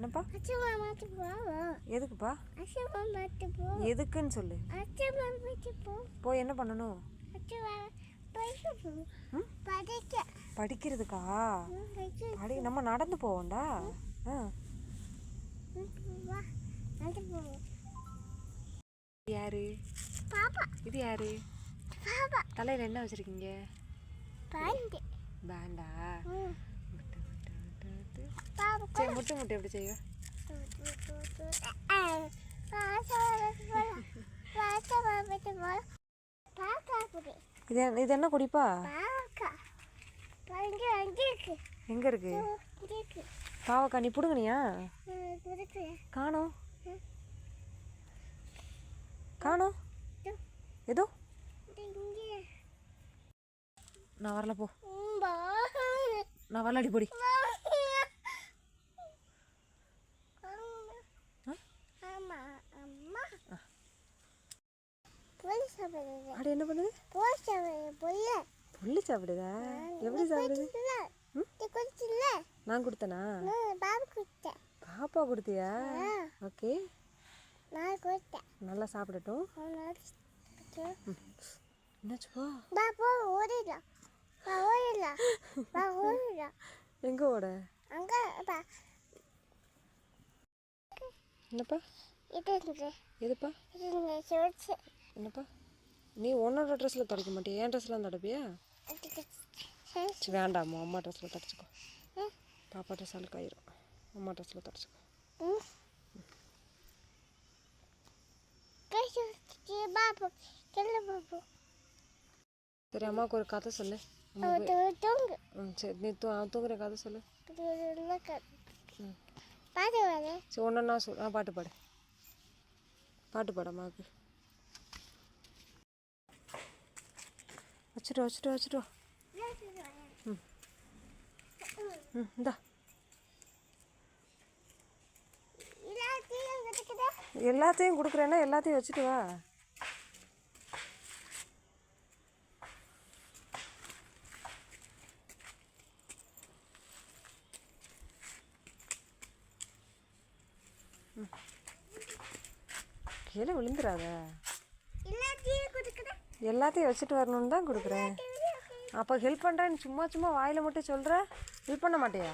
என்னப்பா? எதுக்குப்பா? எதுக்குன்னு சொல்லு. போய் என்ன பண்ணணும்? படிக்கிறதுக்கா? நம்ம நடந்து போவோம்டா. யாரு? இது யாரு? தலையில என்ன வச்சிருக்கீங்க? பேண்டா? சரி, முட்டை எப்படி செய்வ? இது என்ன குடிப்பா? எங்க இருக்கு பாவக்கா? நீ புடுங்கனியா? காணோம் காணோம். ஏதோ நான் வரல, போ. நான் வரல, அடி பொடி. அடி என்ன பண்ணுது? புல்லு சாப்பிடுதா? எப்படி சாப்பிடுது? நான் கொடுத்தனா? பாப்பா கொடுத்தியா? ஓகே, நல்லா சாப்பிடட்டும். என்னாச்சுப்பா? எங்க ஓட? என்னப்பா? எதுப்பா? என்னப்பா? நீ உன்னோட ட்ரெஸ்ஸில் துடைக்க மாட்டியா? என் ட்ரெஸ்லாம் துடைப்பியா? வேண்டாமா, அம்மா ட்ரெஸ்ஸில் துடைச்சிக்கோ. பாப்பா ட்ரெஸ் அழுக்காயிரும். அம்மா ட்ரெஸ்ஸில் துடைச்சிக்கோ. சரி, அம்மாவுக்கு ஒரு கதை சொல்லு. சரி, நீ தூங்குற கதை சொல்லு. சரி, ஒன்றா சொல்லு. பாட்டு பாடு. பாட்டு பாடு அம்மாவுக்கு. வச்சுட்டு. இந்தா எல்லாத்தையும் கொடுக்குறேன்னா எல்லாத்தையும் வச்சுட்டு வா. கீழே விழுந்துடாத. எல்லாத்தையும் வச்சுட்டு வரணும்னு தான் கொடுக்குறேன். அப்போ ஹெல்ப் பண்ணுறேன்னு சும்மா வாயில் மட்டும் சொல்கிற, ஹெல்ப் பண்ண மாட்டியா?